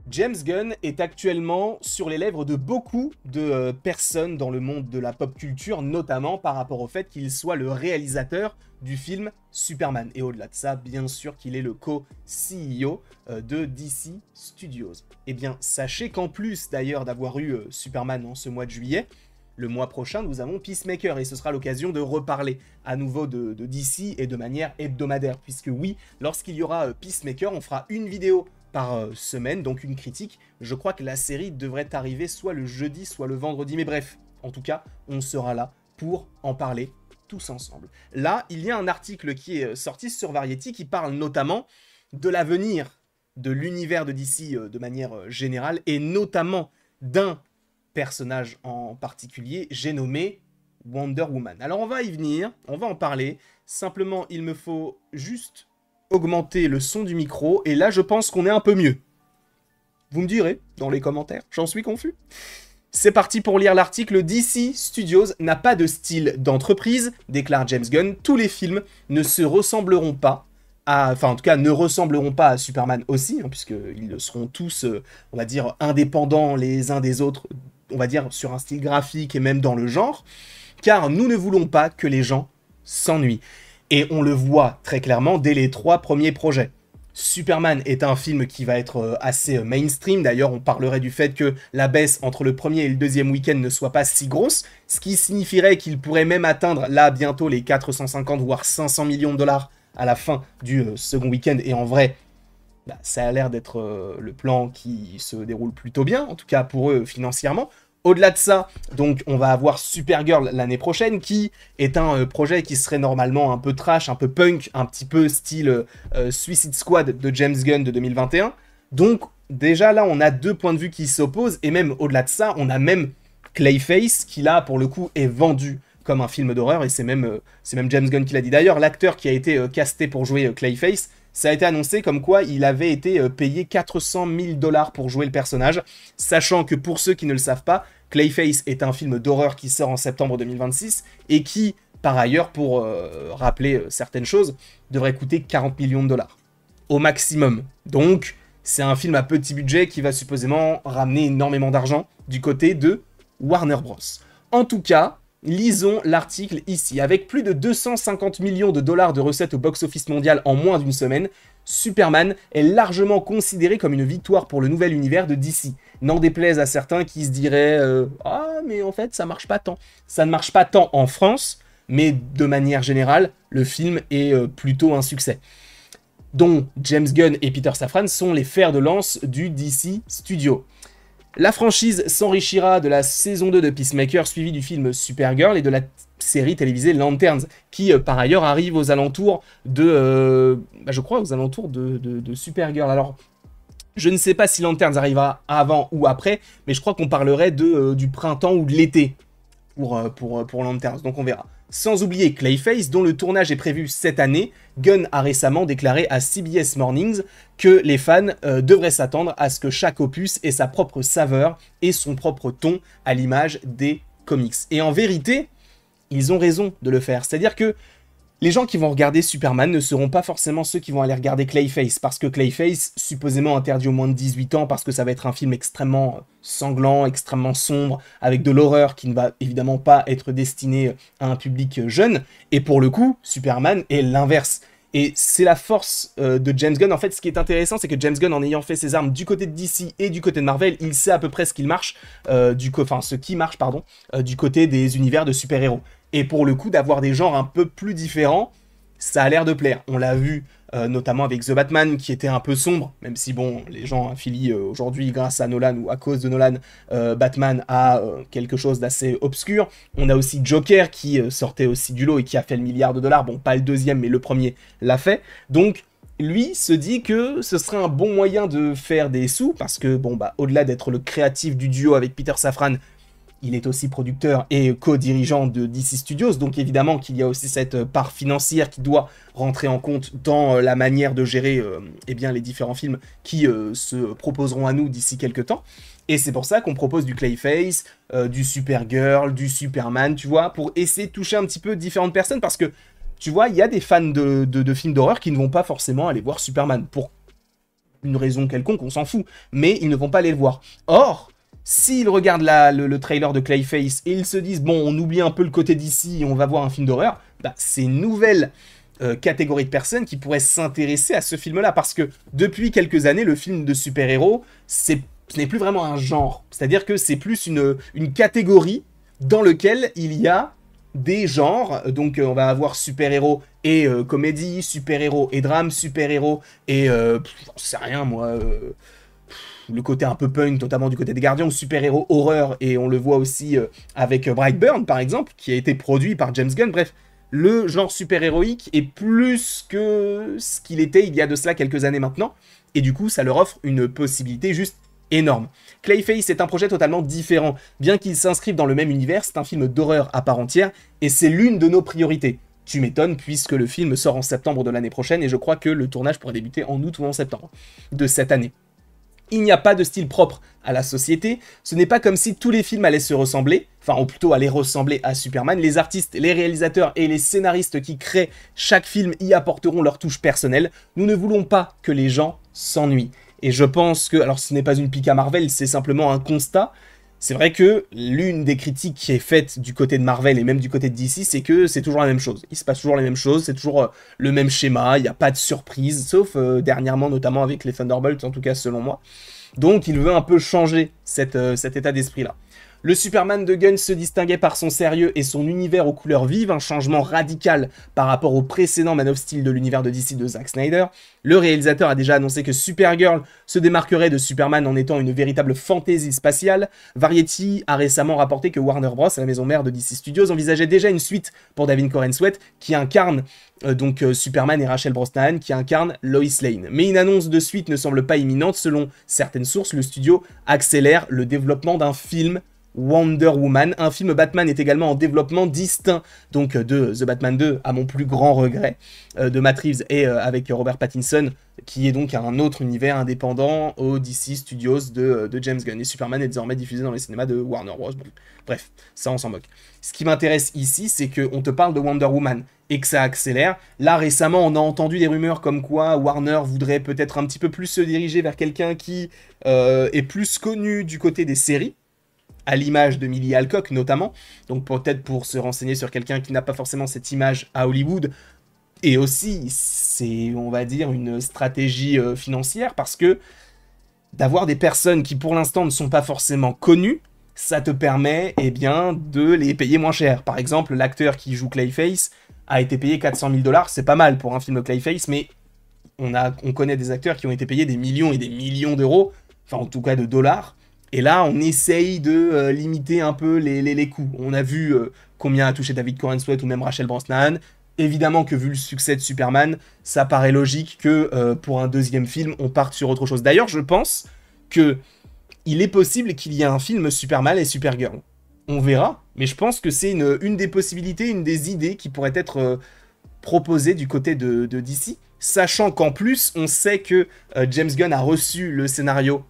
James Gunn est actuellement sur les lèvres de beaucoup de personnes dans le monde de la pop culture, notamment par rapport au fait qu'il soit le réalisateur du film Superman. Et au-delà de ça, bien sûr qu'il est le co-CEO de DC Studios. Eh bien, sachez qu'en plus d'ailleurs d'avoir eu Superman en ce mois de juillet, le mois prochain, nous avons Peacemaker et ce sera l'occasion de reparler à nouveau de DC et de manière hebdomadaire. Puisque oui, lorsqu'il y aura Peacemaker, on fera une vidéo par semaine, donc une critique. Je crois que la série devrait arriver soit le jeudi, soit le vendredi. Mais bref, en tout cas, on sera là pour en parler tous ensemble. Là, il y a un article qui est sorti sur Variety qui parle notamment de l'avenir de l'univers de DC de manière générale et notamment d'un personnage en particulier, j'ai nommé Wonder Woman. Alors on va y venir, on va en parler. Simplement, il me faut juste augmenter le son du micro, et là je pense qu'on est un peu mieux. Vous me direz dans les commentaires, j'en suis confus. C'est parti pour lire l'article. DC Studios n'a pas de style d'entreprise, déclare James Gunn. Tous les films ne se ressembleront pas enfin en tout cas ne ressembleront pas à Superman aussi, hein, puisqu'ils seront tous, on va dire, indépendants les uns des autres, on va dire sur un style graphique et même dans le genre, car nous ne voulons pas que les gens s'ennuient. Et on le voit très clairement dès les 3 premiers projets. Superman est un film qui va être assez mainstream. D'ailleurs, on parlerait du fait que la baisse entre le premier et le deuxième week-end ne soit pas si grosse, ce qui signifierait qu'il pourrait même atteindre là bientôt les 450 voire 500 millions de dollars à la fin du second week-end. Et en vrai, ça a l'air d'être le plan qui se déroule plutôt bien, en tout cas pour eux financièrement. Au-delà de ça, donc on va avoir Supergirl l'année prochaine, qui est un projet qui serait normalement un peu trash, un peu punk, un petit peu style Suicide Squad de James Gunn de 2021. Donc déjà là, on a 2 points de vue qui s'opposent, et même au-delà de ça, on a même Clayface, qui là, pour le coup, est vendu comme un film d'horreur, et c'est même James Gunn qui l'a dit. D'ailleurs, l'acteur qui a été casté pour jouer Clayface, ça a été annoncé comme quoi il avait été payé 400 000 $ pour jouer le personnage, sachant que pour ceux qui ne le savent pas, Clayface est un film d'horreur qui sort en septembre 2026 et qui, par ailleurs, pour rappeler certaines choses, devrait coûter 40 millions de dollars au maximum. Donc, c'est un film à petit budget qui va supposément ramener énormément d'argent du côté de Warner Bros. En tout cas, lisons l'article ici. Avec plus de 250 millions de dollars de recettes au box-office mondial en moins d'une semaine, Superman est largement considéré comme une victoire pour le nouvel univers de DC. N'en déplaise à certains qui se diraient ah, mais en fait, ça marche pas tant. Ça ne marche pas tant en France, mais de manière générale, le film est plutôt un succès. Dont James Gunn et Peter Safran sont les fers de lance du DC Studio. La franchise s'enrichira de la saison 2 de Peacemaker, suivie du film Supergirl et de la série télévisée Lanterns, qui par ailleurs arrive aux alentours de... je crois aux alentours de Supergirl. Alors, je ne sais pas si Lanterns arrivera avant ou après, mais je crois qu'on parlerait du printemps ou de l'été pour Lanterns, donc on verra. Sans oublier Clayface, dont le tournage est prévu cette année, Gunn a récemment déclaré à CBS Mornings que les fans devraient s'attendre à ce que chaque opus ait sa propre saveur et son propre ton à l'image des comics. Et en vérité, ils ont raison de le faire. C'est-à-dire que les gens qui vont regarder Superman ne seront pas forcément ceux qui vont aller regarder Clayface, parce que Clayface, supposément interdit aux moins de 18 ans, parce que ça va être un film extrêmement sanglant, extrêmement sombre, avec de l'horreur qui ne va évidemment pas être destiné à un public jeune, et pour le coup, Superman est l'inverse. Et c'est la force de James Gunn. En fait, ce qui est intéressant, c'est que James Gunn, en ayant fait ses armes du côté de DC et du côté de Marvel, il sait à peu près ce qui marche, du côté des univers de super-héros. Et pour le coup, d'avoir des genres un peu plus différents, ça a l'air de plaire. On l'a vu notamment avec The Batman, qui était un peu sombre, même si, bon, les gens affilient aujourd'hui, grâce à Nolan ou à cause de Nolan, Batman à quelque chose d'assez obscur. On a aussi Joker, qui sortait aussi du lot et qui a fait le milliard de dollars. Bon, pas le deuxième, mais le premier l'a fait. Donc, lui se dit que ce serait un bon moyen de faire des sous, parce que, bon, au-delà d'être le créatif du duo avec Peter Safran, il est aussi producteur et co-dirigeant de DC Studios, donc évidemment qu'il y a aussi cette part financière qui doit rentrer en compte dans la manière de gérer les différents films qui se proposeront à nous d'ici quelques temps. Et c'est pour ça qu'on propose du Clayface, du Supergirl, du Superman, tu vois, pour essayer de toucher un petit peu différentes personnes, parce que, tu vois, il y a des fans de films d'horreur qui ne vont pas forcément aller voir Superman, pour une raison quelconque, on s'en fout, mais ils ne vont pas aller le voir. Or, s'ils regardent le trailer de Clayface et ils se disent, bon, on oublie un peu le côté d'ici et on va voir un film d'horreur, bah, c'est une nouvelle catégorie de personnes qui pourraient s'intéresser à ce film-là, parce que depuis quelques années, le film de super-héros, ce n'est plus vraiment un genre, c'est-à-dire que c'est plus une catégorie dans lequel il y a des genres, donc on va avoir super-héros et comédie, super-héros et drame, super-héros et, j'en sais rien moi, le côté un peu punk, notamment du côté des Gardiens, ou super-héros horreur, et on le voit aussi avec Brightburn par exemple, qui a été produit par James Gunn. Bref, le genre super-héroïque est plus que ce qu'il était il y a de cela quelques années maintenant, et du coup ça leur offre une possibilité juste énorme. Clayface est un projet totalement différent. Bien qu'il s'inscrive dans le même univers, c'est un film d'horreur à part entière, et c'est l'une de nos priorités. Tu m'étonnes, puisque le film sort en septembre de l'année prochaine, et je crois que le tournage pourrait débuter en août ou en septembre de cette année. Il n'y a pas de style propre à la société, ce n'est pas comme si tous les films allaient se ressembler, enfin ou plutôt allaient ressembler à Superman. Les artistes, les réalisateurs et les scénaristes qui créent chaque film y apporteront leur touche personnelle. Nous ne voulons pas que les gens s'ennuient. Et je pense que, alors ce n'est pas une pique à Marvel, c'est simplement un constat. C'est vrai que l'une des critiques qui est faite du côté de Marvel et même du côté de DC, c'est que c'est toujours la même chose. Il se passe toujours les mêmes choses, c'est toujours le même schéma, il n'y a pas de surprise, sauf dernièrement, notamment avec les Thunderbolts, en tout cas selon moi. Donc il veut un peu changer cet état d'esprit-là. Le Superman de Gunn se distinguait par son sérieux et son univers aux couleurs vives, un changement radical par rapport au précédent Man of Steel de l'univers de DC de Zack Snyder. Le réalisateur a déjà annoncé que Supergirl se démarquerait de Superman en étant une véritable fantaisie spatiale. Variety a récemment rapporté que Warner Bros, la maison mère de DC Studios, envisageait déjà une suite pour David Corenswet, qui incarne Superman, et Rachel Brosnahan, qui incarne Lois Lane. Mais une annonce de suite ne semble pas imminente. Selon certaines sources, le studio accélère le développement d'un film Wonder Woman. Un film Batman est également en développement distinct donc de The Batman 2, à mon plus grand regret, de Matt Reeves et avec Robert Pattinson, qui est donc un autre univers indépendant au DC Studios de James Gunn. Et Superman est désormais diffusé dans les cinémas de Warner Bros. Bon, bref, ça on s'en moque. Ce qui m'intéresse ici, c'est qu'on te parle de Wonder Woman et que ça accélère. Là, récemment, on a entendu des rumeurs comme quoi Warner voudrait peut-être un petit peu plus se diriger vers quelqu'un qui est plus connu du côté des séries, à l'image de Millie Alcock notamment, donc peut-être pour se renseigner sur quelqu'un qui n'a pas forcément cette image à Hollywood, et aussi, c'est, on va dire, une stratégie financière, parce que d'avoir des personnes qui pour l'instant ne sont pas forcément connues, ça te permet, eh bien, de les payer moins cher. Par exemple, l'acteur qui joue Clayface a été payé 400 000 $, c'est pas mal pour un film Clayface, mais on connaît des acteurs qui ont été payés des millions et des millions d'euros, enfin en tout cas de dollars. Et là, on essaye de limiter un peu les coûts. On a vu combien a touché David Corenswet ou même Rachel Brosnahan. Évidemment que vu le succès de Superman, ça paraît logique que pour un deuxième film, on parte sur autre chose. D'ailleurs, je pense que il est possible qu'il y ait un film Superman et Supergirl. On verra, mais je pense que c'est une des possibilités, une des idées qui pourrait être proposée du côté de DC. Sachant qu'en plus, on sait que James Gunn a reçu le scénario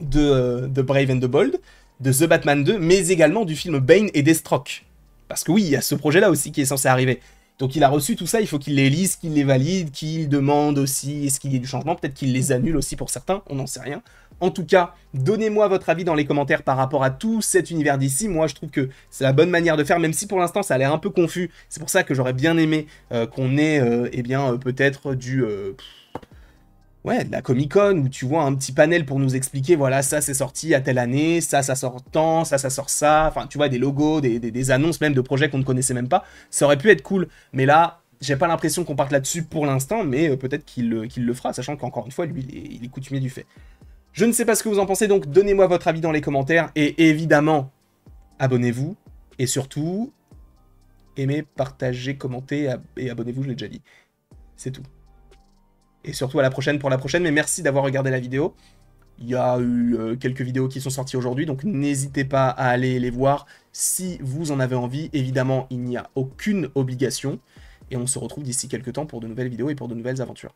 de Brave and the Bold, de The Batman 2, mais également du film Bane et Deathstroke. Parce que oui, il y a ce projet-là aussi qui est censé arriver. Donc il a reçu tout ça, il faut qu'il les lise, qu'il les valide, qu'il demande aussi, est-ce qu'il y ait du changement, peut-être qu'il les annule aussi pour certains, on n'en sait rien. En tout cas, donnez-moi votre avis dans les commentaires par rapport à tout cet univers d'ici. Moi, je trouve que c'est la bonne manière de faire, même si pour l'instant, ça a l'air un peu confus. C'est pour ça que j'aurais bien aimé qu'on ait, eh bien, peut-être ouais, de la Comic-Con, où tu vois un petit panel pour nous expliquer, voilà, ça c'est sorti à telle année, ça sort tant, ça sort ça, enfin tu vois, des logos, des annonces même de projets qu'on ne connaissait même pas, ça aurait pu être cool, mais là, j'ai pas l'impression qu'on parte là-dessus pour l'instant, mais peut-être qu'il le fera, sachant qu'encore une fois, lui, il est coutumier du fait. Je ne sais pas ce que vous en pensez, donc donnez-moi votre avis dans les commentaires, et évidemment, abonnez-vous, et surtout, aimez, partagez, commentez, et abonnez-vous, je l'ai déjà dit. C'est tout. Et surtout à la prochaine pour la prochaine, mais merci d'avoir regardé la vidéo. Il y a eu quelques vidéos qui sont sorties aujourd'hui, donc n'hésitez pas à aller les voir si vous en avez envie. Évidemment, il n'y a aucune obligation. Et on se retrouve d'ici quelques temps pour de nouvelles vidéos et pour de nouvelles aventures.